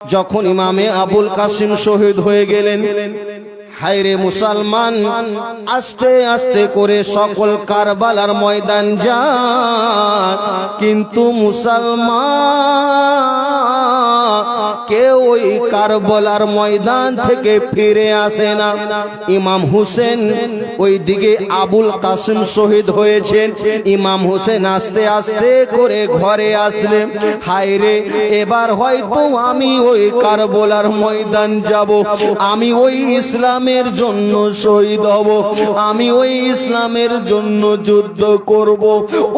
যখন ইমামে আবুল কাসিম শহীদ হয়ে গেলেন, হায়রে মুসলমান, আস্তে আস্তে করে সকল কারবালার ময়দান যায়, কিন্তু মুসলমান কেউ ওই কারবালার ময়দান থেকে ফিরে আসে না। ইমাম হুসেন ওই দিকে আবুল কাসিম শহীদ হয়েছেন, ইমাম হুসেন আস্তে আস্তে করে ঘরে আসলেন। হায়রে, এবার হয়তো আমি ওই কারবালার ময়দান যাব, আমি ওই ইসলামের জন্য শহীদ হব, আমি ওই ইসলামের জন্য যুদ্ধ করব।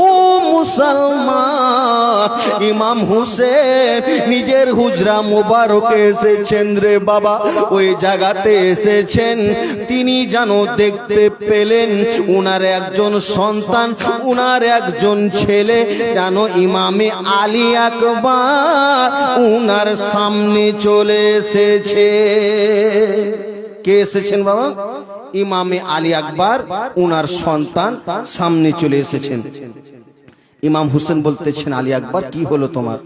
ও মুসলমান, ইমাম হুসেন নিজের হুজরা মুবারকে এসেছেন রে বাবা, ওই জায়গাতে এসেছেন। তিনি যেন দেখতে পেলেন উনার একজন সন্তান, উনার একজন ছেলে যেন ইমামে আলী আকবার উনার সামনে চলে এসেছে। কে এসেছেন বাবা? ইমামে আলী আকবর উনার সন্তান সামনে চলে এসেছেন। ইমাম হুসেন বলতেছেন, আলী আকবর, কি হলো তোমার?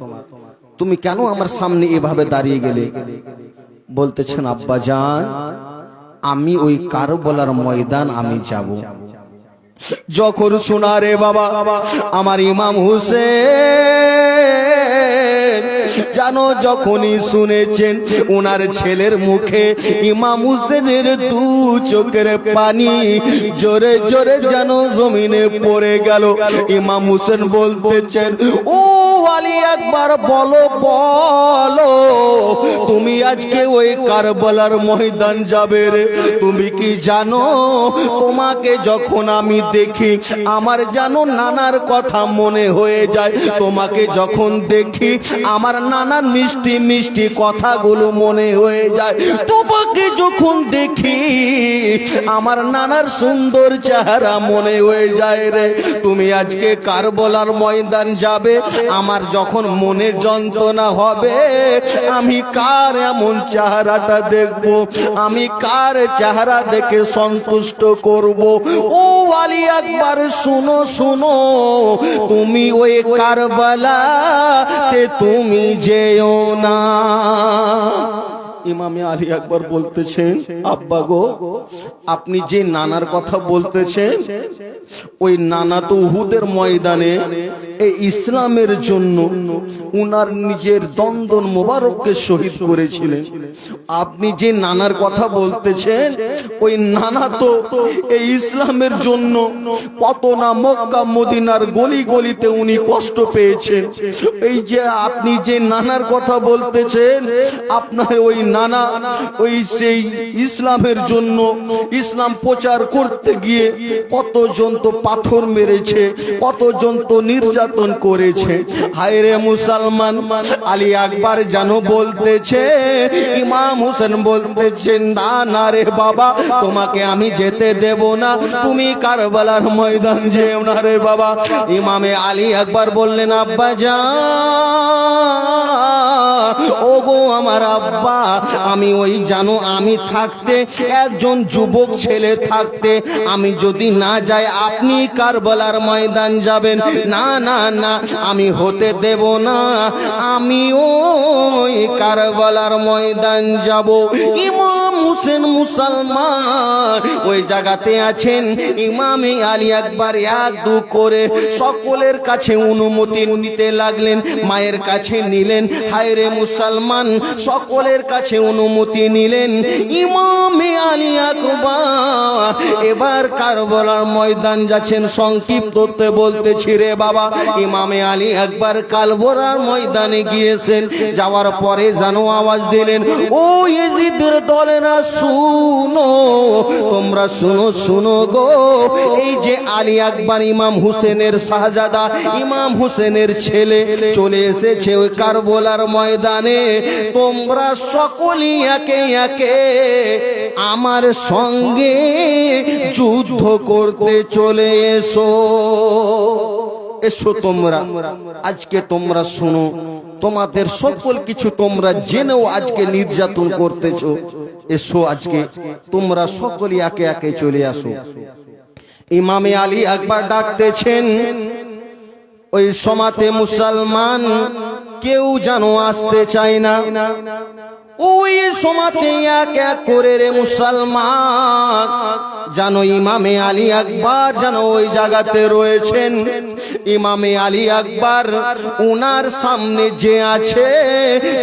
তুমি কেন আমার সামনে এভাবে দাঁড়িয়ে গেলে? বলতেছেন, আব্বা জান, আমি ওই কারবালার ময়দান আমি যাব। যখন শোনা রে বাবা আমার ইমাম হুসেন জানো, যখনই শুনেছেন উনার ছেলের মুখে ইমাম হুসেনের দু চোখের পানি জোরে জোরে যেন জমিনে পড়ে গেল। ইমাম হুসেন বলতেছেন, ও আলী আকবর, বলো বলো, তুমি আজকে ওই কারবালার ময়দান যাবে রে? তুমি কি জানো, তোমাকে যখন আমি দেখি আমার যেন নানার কথা মনে হয়ে যায়, তোমাকে যখন দেখি আমার নানার মিষ্টি মিষ্টি কথাগুলো মনে হয়ে যায়, তোমাকে যখন দেখি আমার নানার সুন্দর চেহারা মনে হয়ে যায় রে। তুমি আজকে কারবালার ময়দান যাবে, আমার যখন মনে যন্ত্রণা হবে, আমি কার এমন চেহারাটা দেখব, আমি কার চেহারা দেখে সন্তুষ্ট করব। ও আলী আকবর, শুনো শুনো, তুমি ওই কারবালাতে তুমি যেও না। ইমামে আলী আকবর বলতেছেন, আব্বা গো, আপনি যে নানার কথা বলতেছেন, ওই নানা তো উহুদের ময়দানে এই ইসলামের জন্য উনার নিজের দন্দন মোবারককে শহীদ করেছিলেন। আপনি যে নানার কথা বলতেছেন, ওই নানা তো এই ইসলামের জন্য কত না মক্কা মদিনার গলি গলিতে উনি কষ্ট পেয়েছেন। এই যে আপনি যে নানার কথা বলতেছেন, আপনার ওই নানা ওই সেই ইসলামের জন্য ইসলাম প্রচার করতে গিয়ে কতজন তো পাথর মেরেছে, কতজন তো নির্যাতন করেছে। হায়রে মুসলমান, আলী আকবর জানো বলতেছে, ইমাম হুসেন বলতেছেন, না না রে বাবা, তোমাকে আমি যেতে দেব না, তুমি কারবালার ময়দান যেও না রে বাবা। ইমামে আলী আকবর বললেন, আব্বা জান, ও গো আমার আব্বা, আমি ওই জানো, আমি থাকতে, একজন যুবক ছেলে থাকতে, আমি যদি না যাই আপনি কারবালার ময়দান যাবেন? না না না, আমি হতে দেব না, আমি ওই কারবালার ময়দান যাব। ইমাম হুসেন মুসলমান ওই জায়গাতে আছেন। ইমামে আলী আকবর এক দু করে সকলের কাছে অনুমতি নিতে লাগলেন, মায়ের কাছে নিলেন। হায়রে মুসলমান, সকলের কাছে অনুমতি নিলেন। ইমামে আলী আকবর এবার কারবালার ময়দান যাচ্ছেন। সংক্ষিপ্ততে বলতেছি রে বাবা, ইমামে আলী আকবর কারবালার ময়দানে গিয়েছেন। যাওয়ার পরে জানো আওয়াজ দিলেন, ও ইয়েজিদের দলেরা শুনো, তোমরা শুনো শুনো গো, এই যে আলী আকবর ইমাম হুসেনের শাহজাদা, ইমাম হুসেনের ছেলে চলে এসেছে ওই কারবালার ময়দানে। তোমরা সকলেই একে একে আমার সঙ্গে যুদ্ধ করতে চলে এসো, এসো তোমরা। আজকে তোমরা শুনো, তোমাদের সকল কিছু তোমরা জেনেও আজকে নির্যাতন করতেছো, এসো আজকে তোমরা সকলেই একে একে চলে আসো। ইমামে আলী আকবর ডাকতেছেন। ওই সমাতে মুসলমান কেউ যেন আসতে চায় না। ওই সময়তে এক এক করে রে মুসলমান জানো ইমামে আলী আকবর যেন ওই জায়গাতে রয়েছেন। ইমামে আলী আকবর উনার সামনে যে আছে,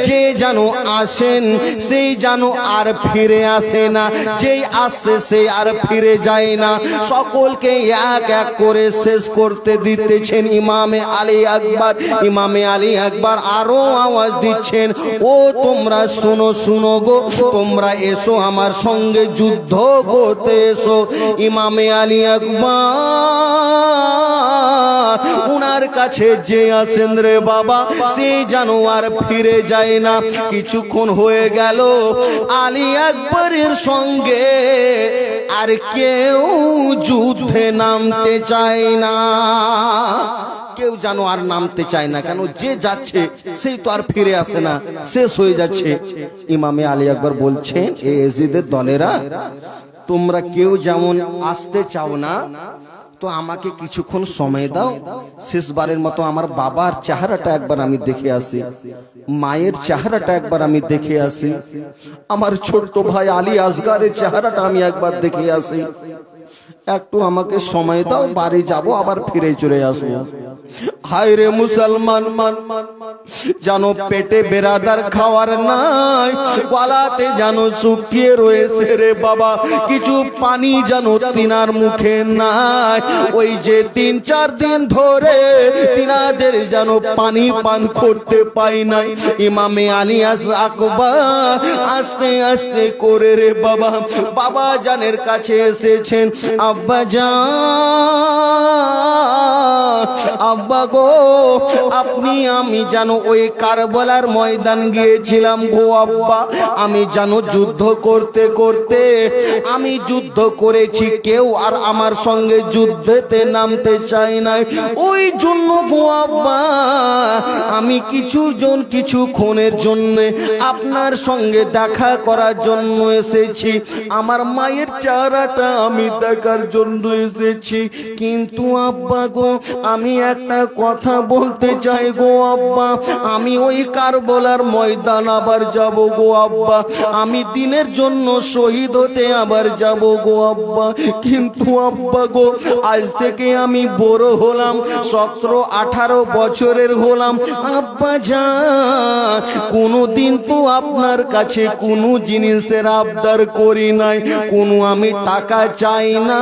যে যেন আসেন সেই যেন আর ফিরে আসে না, যেই আসছে সে আর ফিরে যায় না। সকলকে এক এক করে শেষ করতে দিতেছেন ইমামে আলী আকবর। ইমামে আলী আকবর আরো আওয়াজ দিচ্ছেন, ও তোমরা শোনো শুনো গো, তোমরা এসো আমার সঙ্গে যুদ্ধ করতে এসো। ইমামে আলী আকবর উনার কাছে যে আসেন রে বাবা, সেই যেন আর ফিরে যায় না। কিছুক্ষণ হয়ে গেল, আলী আকবরের সঙ্গে আর কেউ যুদ্ধে নামতে চায় না। কেউ যেন আর নামতে চায় না, কেন যে যাচ্ছে সেই তো আর ফিরে আসে না, শেষ হয়ে যাচ্ছে। ইমামে আলী আকবর বলছেন, এ এজিদের দলেরা, তোমরা কেউ যেমন আসতে চাও না, তো আমাকে কিছুক্ষণ সময় দাও। শেষবারের মতো আমার বাবার চেহারাটা একবার আমি দেখে আসি, মায়ের চেহারাটা একবার আমি দেখে আসি, আমার ছোট্ট ভাই আলী আসগারের চেহারাটা আমি একবার দেখে আসি। একটু আমাকে সময় দাও, বাড়ি যাব, আবার ফিরে চলে আসবো। হায় রে মুসলমান, জানো পেটে বেরাদার খাওয়ার নাই, গলাতে জানো শুকিয়ে রয়েছে রে বাবা, কিছু পানি জানো তিনার মুখে নাই। ওই যে 3-4 দিন ধরে তিনাদের জানো পানি পান করতে পাই নাই। ইমামে আলী আকবর আস্তে আস্তে করে রে বাবা বাবা জানের কাছে এসেছেন। আব্বা জান, আব্বা গো, আপনি আমি জানো ওই কারবালার ময়দান গিয়েছিলাম গো আব্বা। আমি জানো যুদ্ধ করতে করতে আমি যুদ্ধ করেছি, কেউ আর আমার সঙ্গে যুদ্ধেতে নামতে চায় নাই। ওই জন্য গো আব্বা আমি কিছুক্ষণের জন্য আপনার সঙ্গে দেখা করার জন্য এসেছি, আমার মায়ের চেহারাটা আমি দেখার জন্য এসেছি। কিন্তু আব্বা গো, আমি একটা কথা বলতে চাই গো আব্বা, আমি ওই কারবালার ময়দান আবার যাব গো আব্বা, আমি দিনের জন্য শহীদ হতে আবার যাব গো আব্বা। কিন্তু আব্বা গো, আজ থেকে আমি বড় হলাম, 17-18 বছরের হলাম আব্বা জান, কোনোদিন তো আপনার কাছে কোনো জিনিসের আবদার করি নাই, কোনো আমি টাকা চাই না,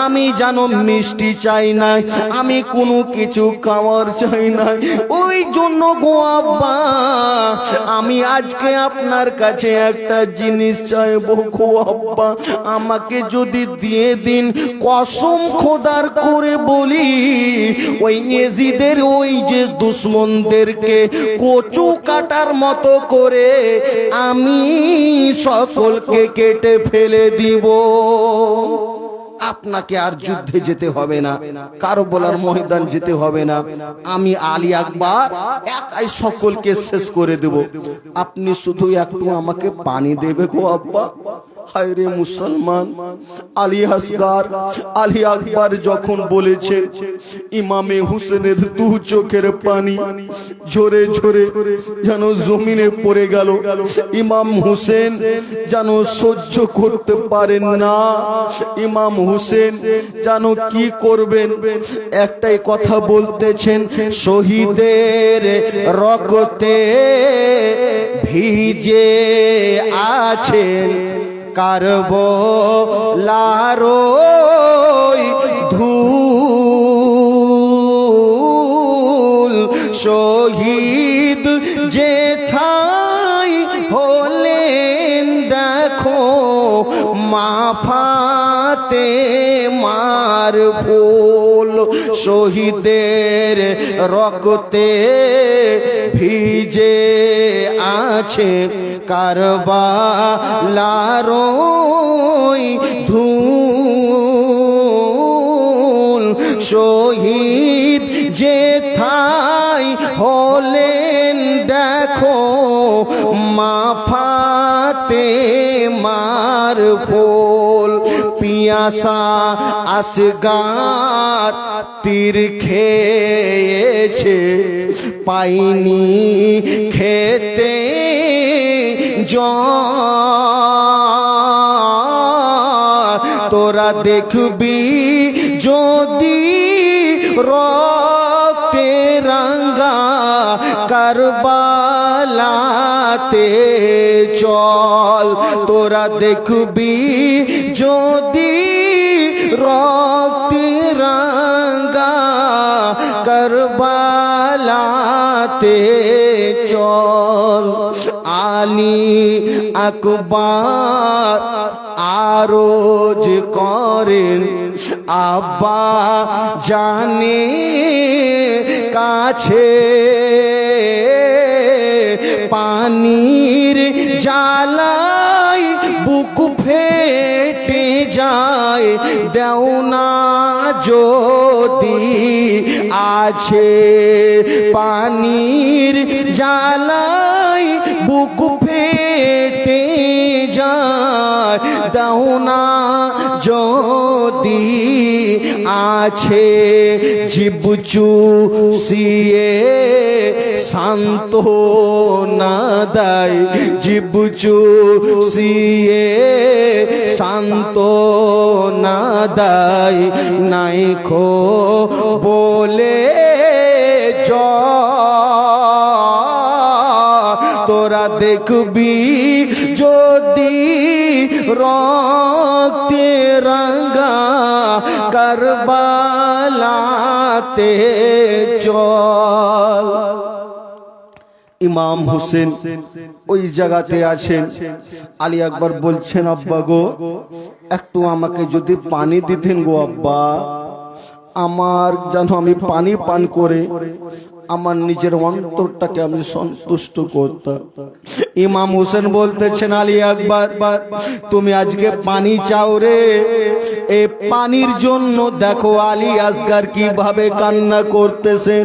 আমি জানো মিষ্টি চাই না, আমি কোনো কিছু খাওয়ার চাই না। ওই জন্য গো আব্বা আমি আজকে আপনার কাছে একটা জিনিস চাইবো গো আব্বা, আমাকে যদি দিয়ে দিন, কসম খোদার করে বলি, ওই এজিদের ওই যে দুশ্মনদেরকে কচু কাটার মতো করে আমি সকলকে কেটে ফেলে দিব। আপনাকে আর যুদ্ধে যেতে হবে না, কারবালার ময়দান যেতে হবে না, আমি আলী আকবর একাই সকলকে শেষ করে দেব। আপনি শুধু একটু আমাকে পানি দেবে গো আব্বা। হায় রে মুসলমান, আলী আসগার আলী আকবর যখন বলেছেন, ইমামে হুসেনের 2 চোখের পানি ঝরে ঝরে যেন জমিনে পড়ে গেল। ইমাম হুসেন যেন সহ্য করতে পারেন না। ইমাম হুসেন যেন কি করবেন, একটাই কথা বলতেছেন, শহীদের রক্তে ভিজে আছেন কারবালার ধূল, শহীদ যেথায় হলেন দেখো মা ফাতেমার ফুল, শহীদের রক্তে ভিজে আছে কারবালার ধূল, শহীদ যেথায় হলেন দেখো মা ফাতেমার ফুল। পিয়াসা আসগার তীর খেয়েছে, পাইনি খেতে তোরা দেখবি যদি রক্তে রাঙ্গা কারবালাতে চল, তোরা দেখবি যদি রক্তে রাঙ্গা কারবালাতে চল। আলী আকবর আরজ করেন আব্বা জানে কাছে, পানির জ্বালায় বুক ফেটে যায়, দেও না যদি আছে, পানির জ্বালায় বুক ফেটে যায়, দেও না যদি আছে, জিব চুষিয়ে শান্ত না দেয়, জিব চুষিয়ে শান্ত না দেয়, নাই খো বলে তোরা দেখবি যদি রক্তে রাঙ্গা কারবালাতে চল। ইমাম হোসেন ওই জায়গাতে আছেন। আলী আকবর বলছেন, আব্বা গো একটু আমাকে যদি পানি দিতেন গো আব্বা, আমার যেন আমি পানি পান করে আমার নিজের অন্তরটাকে আমি সন্তুষ্ট করতাম। ইমাম হোসেন বলতেছেন, আলী আকবর তুমি আজকে পানি চাও রে, এই পানির জন্য দেখো আলী আসগার কিভাবে কান্না করতেছেন।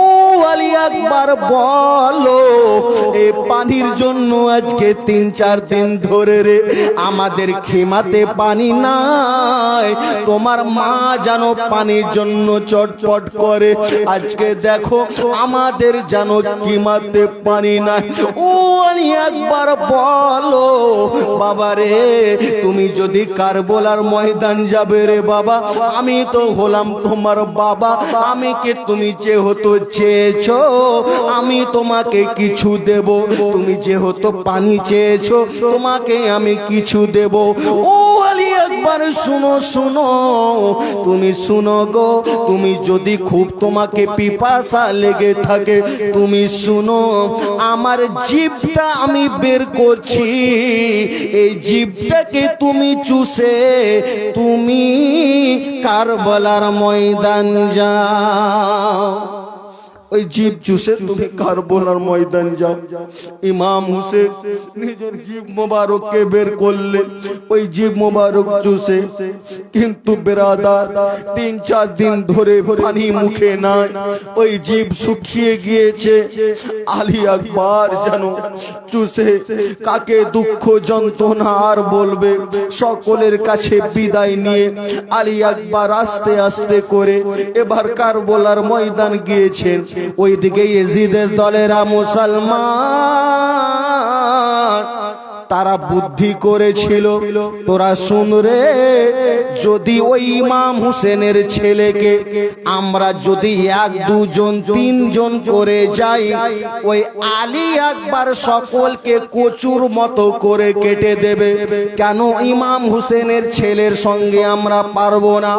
ও আলী আকবর বলো, এই পানির জন্য আজকে 3-4 দিন ধরে রে আমাদের খিমাতে পানি নাই, তোমার মা যেন পানির জন্য চটপট করে, আজকে দেখো আমাদের যেন কিমাতে পানি নাই। ও আলী আকবর বলো, বাবা রে তুমি যদি কারবালার ময়দান যাবে রে বাবা, আমি তো হলাম তোমার বাবা, আমি কে তুমি যেহেতু চেয়েছো আমি তোমাকে কিছু দেব, তুমি যেহেতু পানি চেয়েছো তোমাকে আমি কিছু দেব। ও আলী আকবর শুনো শুনো, তুমি শুনো গো, তুমি যদি খুব তোমাকে পিপাসা লেগে থাকে তুমি শুনো, আমার জিভটা আমি বের করছি, এই জিভটাকে তুমি চুষে তুমি কারবালার ময়দান যাও, ওই জিভ চুষে তুমি কারবালার ময়দান যাও। ইমাম হোসেন নিজের জিভ মোবারককে বের করলেন, ওই জিভ মোবারক চুষে, কিন্তু বেরাদার 3-4 দিন ধরে পানি মুখে নাই, ওই জিভ শুকিয়ে গিয়েছে। আলী আকবর যেন চুষে কাকে দুঃখ যন্ত্রণা আর বলবে, সকলের কাছে বিদায় নিয়ে আলী আকবর আস্তে আস্তে করে এবার কারবালার ময়দান গিয়েছেন। ওইদিকে ইয়াজিদের দলেরা মুসলমান তারা বুদ্ধি করেছিল, তোরা শুন রে, যদি ওই ইমাম হোসেনের ছেলেকে আমরা যদি 1, 2 জন 3 জন করে যাই, ওই আলী আকবর সকলকে কচুর মতো করে কেটে দেবে, কেন ইমাম হোসেনের ছেলের সঙ্গে আমরা পারবো না।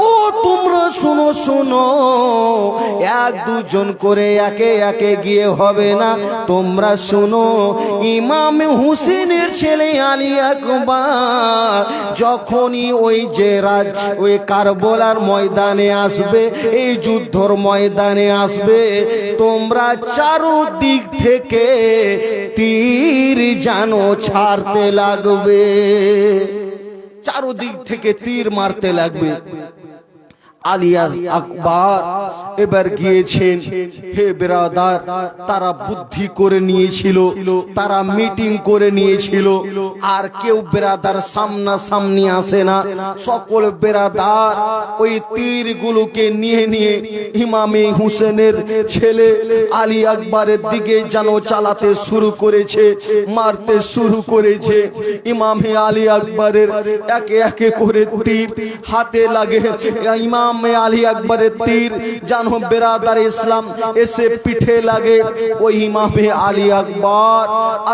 ও তোমরা শুনো শুনো, 1, 2 জন করে একে একে গিয়ে হবে না, তোমরা শুনো, ইমাম হোসেন ছেলে আলী আকবর যখনই ওই যে ওই কারবালার ময়দানে আসবে, এই যুদ্ধর ময়দানে আসবে, তোমরা চারদিক থেকে তীর জানো ছাড়তে লাগবে, চারদিক থেকে তীর মারতে লাগবে। আলিয়াস আকবর এবার গিয়েছেন। হে বেরাদার, তারা বুদ্ধি করে নিয়েছিল, তারা মিটিং করে নিয়েছিল, আর কেউ বেরাদার সামনাসামনি আসে না। সকল বেরাদার ওই তীরগুলোকে নিয়ে নিয়ে ইমামে হুসেনের ছেলে আলী আকবরের দিকে যেন চালাতে শুরু করেছে, মারতে শুরু করেছে। ইমামে আলী আকবরের একে একে করে তীর হাতে লাগে। ইমামে আলী আকবরের তীর যেন বেরাদার ইসলাম এসে পিঠে লাগে। ওই ইমামে আলী আকবর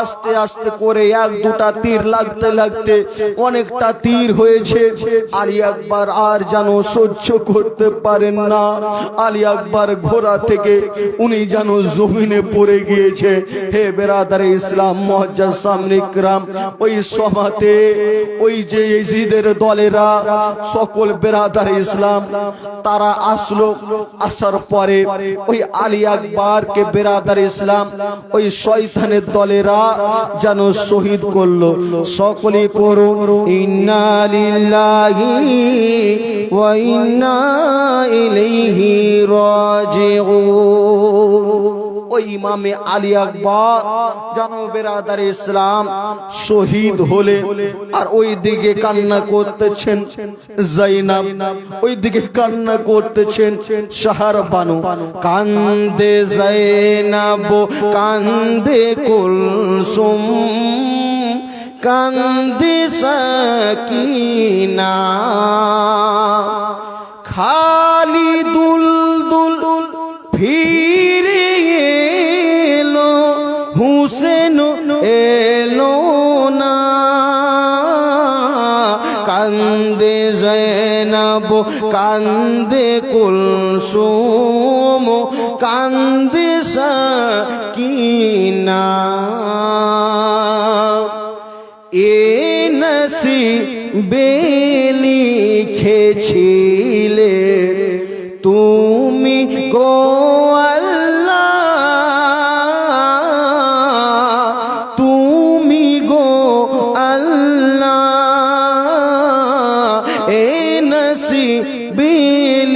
আস্তে আস্তে করে এক দুটা তীর লাগতে লাগতে অনেকটা তীর হয়েছে। আলী আকবর আর যেন সহ্য করতে পারেন না। আলী আকবর ঘোড়া থেকে উনি যেন জমিনে পড়ে গিয়েছে। হে বেরাদার ইসলাম মুআজ্জাজ সামনে ইকরাম, ওই সভাতে ওই যে ইজিদের দলেরা সকল বেরাদার ইসলাম তারা আসলো। আসার পরে ওই আলী আকবরকে বেরাদার ইসলাম ওই শয়তানের দলেরা যেন শহীদ করলো। সকলেই পড়ুন ইন্না লিল্লাহি ওয়া ইন্না ইলাইহি রাজিউন। ওই ইমামে আলী আকবর যেন বেরাদার ইসলাম শহীদ হলে, আর ওই দিকে কান্না করতেছেন জাইনাব, ওই দিকে কান্না করতেছেন শাহর বানু। কান্দে জাইনাব, কান্দে কুলসুম, কান্দে সাকিনা, খালি দুল দুল ফিরে এলো, হুসেন এলো না। কান্দে জয়নব, কান্দে কুলসুম, কান্দে সাকিনা। এ নসিবে লিখেছিলে তুমি গো আল্লাহ, তুমি গো আল্লাহ। এ নসিবে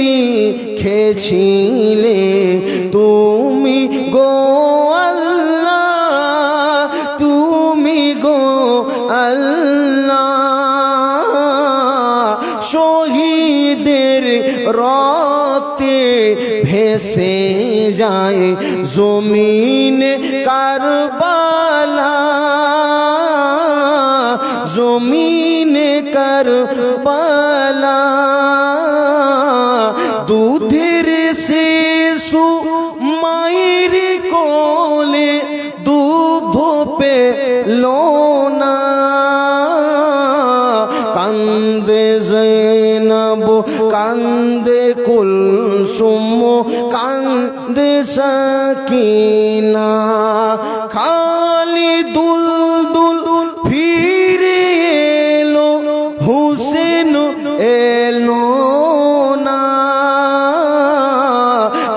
লিখেছিলে তুমি গো আল্লাহ, তুমি গো আল্লাহ। শহীদের রক্তে ভেসে যায় জমিন কারবালা, জমিন কারবালা। দুধের শিশু মায়ের কোলে দুধ পেলো না। কান্দে জয়নব, কান্দে কুলসুম, কান্দে সাকিনা, খালি দুল দুল ফিরে এলো, হুসেন এলো না।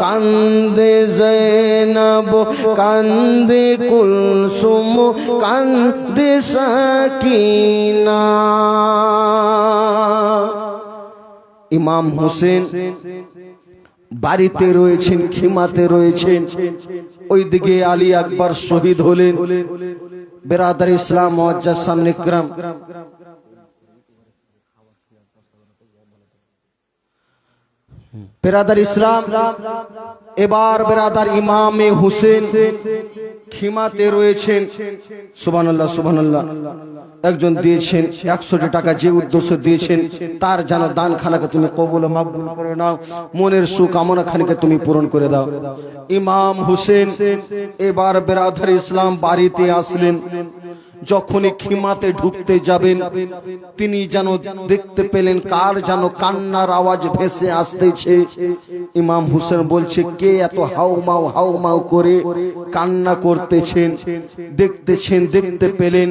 কান্দে জয়নব, কান্দে কুলসুম, কান্দে সাকিনা। ইমাম হুসেন বাড়িতে রয়েছেন, খিমাতে রয়েছেন। ওইদিকে আলী আকবর শহীদ হলেন। বেরাদার ইসলাম মুআজ্জাজ সামনে ইকরাম, বেরাদার ইসলাম এবার বেরাদার ইমামে হুসেন খিমাতে রয়েছেন। সুবহানাল্লাহ সুবহানাল্লাহ। একজন দিয়েছেন 100 টাকা, যে উদ্দেশ্য দিয়েছেন তার যেন দান খানাকে তুমি কবুল মাকবুল করে নাও, মনের সুকামনা খানিকে তুমি পূরণ করে দাও। ইমাম হুসেন এবার বেরাদার ইসলাম বাড়িতে আসলেন। যখনই খিমাতে ঢুকতে যাবেন তিনি যেন দেখতে পেলেন কার যেন কান্নার আওয়াজ ভেসে আসতেছে। ইমাম হুসেন বলছে, কে এত হাউমাউ হাউমাউ করে কান্না করতেছেন? দেখতেছেন, দেখতে পেলেন।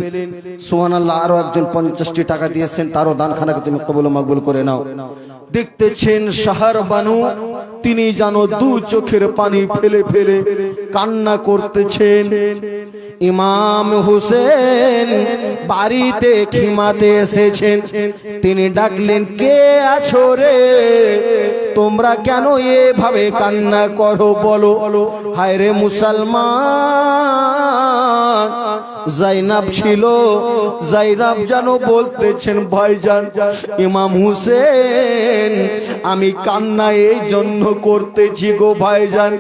সুবহানাল্লাহ। আরো একজন 50টি টাকা দিয়েছেন, তারও দানখানাকে তুমি কবুল মাকবুল করে নাও। দেখতেছেন শাহর বানু, তিনি যেন দু চোখের পানি ফেলে ফেলে কান্না করতেছেন। ইমাম হুসেন বাড়িতে খিমাতে এসেছেন। তিনি ডাকলেন, কে আছো রে? তোমরা কেন এভাবে কান্না করো বলো? হায় রে মুসলমান, জাইনাব ছিল। জাইনাব যেন বলতেছেন, ভাইজান ইমাম হুসেন আমি কান্না এই জন্য করতেছি গো ভাইজান,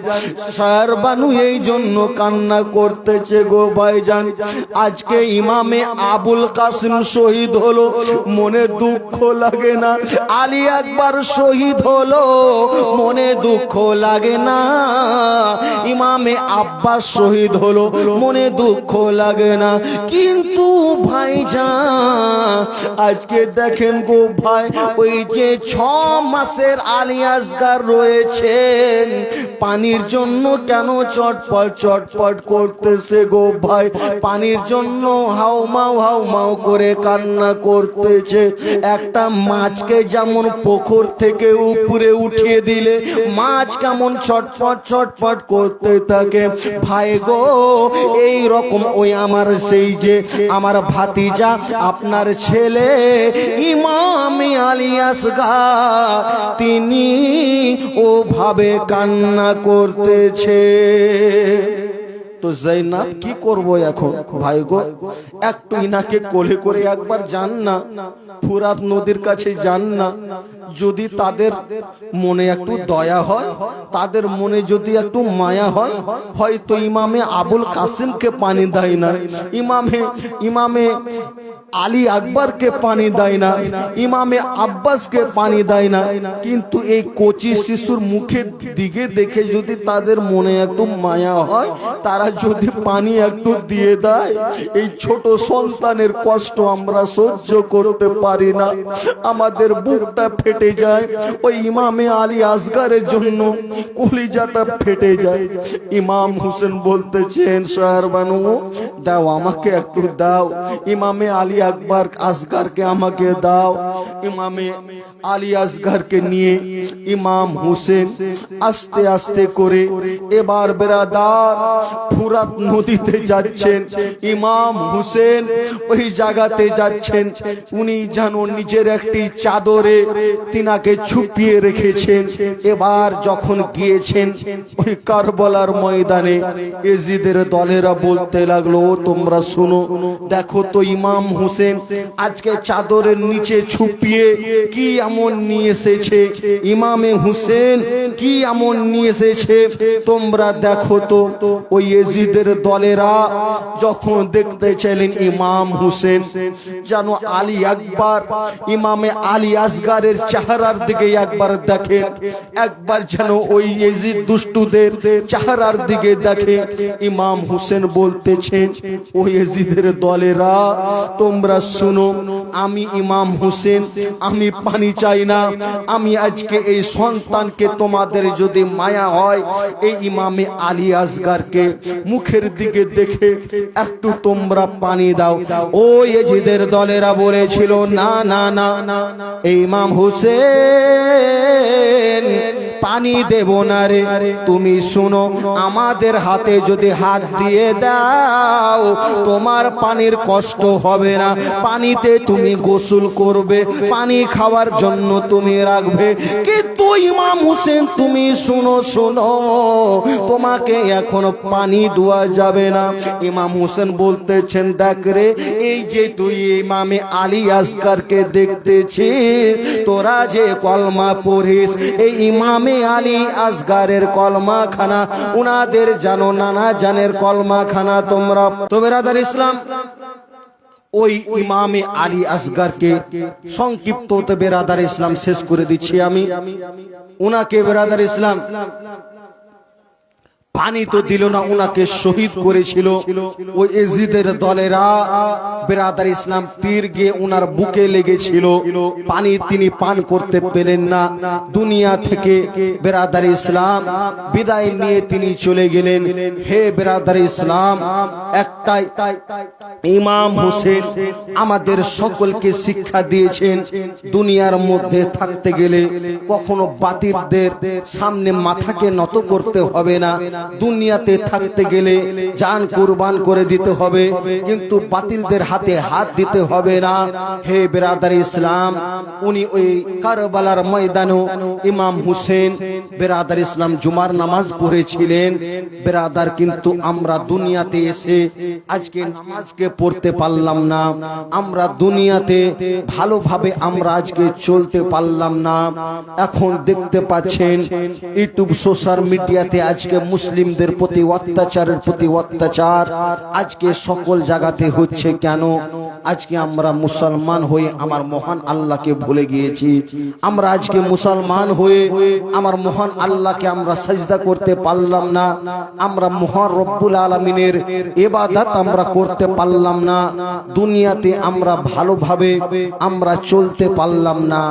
শায়ের বানু এই জন্য কান্না করতেছে গো ভাইজান। আজকে ইমামে আবুল কাসিম শহীদ হলো, মনে দুঃখ লাগে না? আলী আকবর শহীদ হলো, মনে দুঃখ লাগে না? ইমামে আব্বাস শহীদ হলো, মনে দুঃখ লাগে না? কিন্তু ভাইজান আজকে দেখেন গো ভাই, ওই যে 6 মাসের আলী আসগার রয়েছেন, পানির জন্য কেন চটপট চটপট করতেছে গো ভাই? পানির জন্য হাউমাউ করে কান্না করতেছে। একটা মাছকে যেমন পুকুর থেকে উপরে উঠিয়ে দিলে মাছ কেমন ছটপট ছটপট করতে থাকে, ভাই গো এই রকম ওই আমার সেই যে আমার ভাতিজা আপনার ছেলে ইমাম আলী আসগার, তিনি ওভাবে কান্না করতেছে। তো জাইনাব কি করব এখন? ভাই গো একটু ইনাকে কোলে করে একবার যান না, ফুরাত নদীর কাছে যান না। যদি তাদের মনে একটু দয়া হয়, তাদের মনে যদি একটু মায়া হয়, হয়তো ইমামে আবুল কাসিমকে পানি দেয় না, ইমামে আলী আকবরকে পানি দেয় না, ইমামে আব্বাসকে পানি দেয় না, কিন্তু এই কচি শিশুর মুখের দিকে দেখে যদি তাদের মনে একটু মায়া হয়, তারা যদি পানি একটু দিয়ে দেয়, এই ছোট সন্তানের কষ্ট আমরা সহ্য করতে পারি না, আমাদের বুকটা ফেটে যায়। ওই ইমামে আলী আসগারের জন্য কলিজাটা ফেটে যায়। ইমাম হুসেন বলতেছেন, শায়ের বানু দাও, আমাকে একটু দাও, ইমামে আলী আকবর আসগারকে আমাকে দাও। ইমামে আলী আসগারকে নিয়ে ইমাম হুসেন আস্তে আস্তে করে এবার বেরাদার ফুরাত নদীতে যাচ্ছেন। ইমাম হুসেন ওই জায়গাতে যাচ্ছেন, উনি যেন নিজের একটি চাদরে তিনাকে ছুপিয়ে রেখেছেন। এবার যখন গিয়েছেন ওই কারবালার ময়দানে, এজিদের দলেরা বলতে লাগলো, তোমরা শুনো, দেখো তো ইমাম হুসেন আজকে চাদরের নিচে ছুপিয়ে কি এমন নিয়ে এসেছে, ইমামে হুসেন কি এমন নিয়ে এসেছে, তোমরা দেখো তো। ওই এজিদের দলেরা যখন দেখতে চাইলেন ইমাম হুসেন যেন আলী আকবর ইমামে আলী আসগারের চেহারার দিকে একবার দেখেন, একবার যেন ওই এজিদ দুষ্টুদের চেহারার দিকে দেখে। ইমাম হুসেন বলতেছেন, ওই এজিদের দলেরা তোমরা শুনো, আমি ইমাম হুসেন আমি পানি চাই না, আমি আজকে এই সন্তানকে তোমাদের যদি মায়া হয়, এই ইমামে আলী আসগারকে মুখের দিকে দেখে একটু তোমরা পানি দাও। ওই এজিদের দলেরা বলেছিল, না না না, এই ইমাম হুসেন পানি দেব না রে, তুমি শুনো, আমাদের হাতে যদি হাত দিয়ে দাও তোমার পানির কষ্ট হবে না, পানিতে তুমি গোসল করবে, পানি খাওয়ার জন্য তুমি রাখবে। কিন্তু ইমাম হুসেন তুমি শুনো শুনো, তোমাকে এখন পানি দেওয়া যাবে না। ইমাম হুসেন বলতেছেন, দেখ রে, এই যে তুই ইমামে আলী আসগারকে দেখতেছি, তোরা যে কলমা পড়িস, এই ইমামে আলী আসগারের কলমা খানা উনাদের জানো, নানা জানের কলমা খানা তোমরা। তো বেরাদার ইসলাম, ওই ইমামে আলী আসগারকে সংক্ষিপ্ত বেরাদার ইসলাম শেষ করে দিচ্ছি আমি। উনাকে বেরাদার ইসলাম পানি তো দিল না, উনাকে শহীদ করেছিল ওই এজিদের দলেরা। বেরাদার ইসলাম তীর গিয়ে উনার বুকে লেগেছিল, পানি তিনি পান করতে পেলেন না। দুনিয়া থেকে বেরাদার ইসলাম বিদায় নিয়ে তিনি চলে গেলেন। হে বেরাদার ইসলাম, একটাই ইমাম হোসেন আমাদের সকলকে শিক্ষা দিয়েছেন, দুনিয়ার মধ্যে থাকতে গেলে কখনো বাতিলদের সামনে মাথাকে নত করতে হবে না, দুনিয়াতে থাকতে গেলে জান কুরবান করে দিতে হবে, কিন্তু বাতিলদের হাতে হাত দিতে হবে না। হে বিরাদার ইসলাম, উনি ওই কারবালার ময়দানে ইমাম হুসেন বিরাদার ইসলাম জুমার নামাজ পড়েছিলেন বিরাদার, কিন্তু আমরা দুনিয়াতে এসে আজকে নামাজকে পড়তে পারলাম না, আমরা দুনিয়াতে ভালোভাবে আমরা আজকে চলতে পারলাম না। এখন দেখতে পাচ্ছেন ইউটিউব সোশ্যাল মিডিয়াতে আজকে মুসলিমদের প্রতি অত্যাচারের প্রতি অত্যাচার আজকে সকল জায়গাতে হচ্ছে। কেন? আজকে আমরা মুসলমান হয়ে আমার মহান আল্লাহকে ভুলে গিয়েছি। আমরা আজকে মুসলমান হয়ে আমার মহান আল্লাহকে আমরা সাজদা করতে পারলাম না, আমরা মহান রব্বুল আলামিনের ইবাদত আমরা করতে পারলাম না, দুনিয়াতে আমরা ভালোভাবে আমরা চলতে পারলাম না।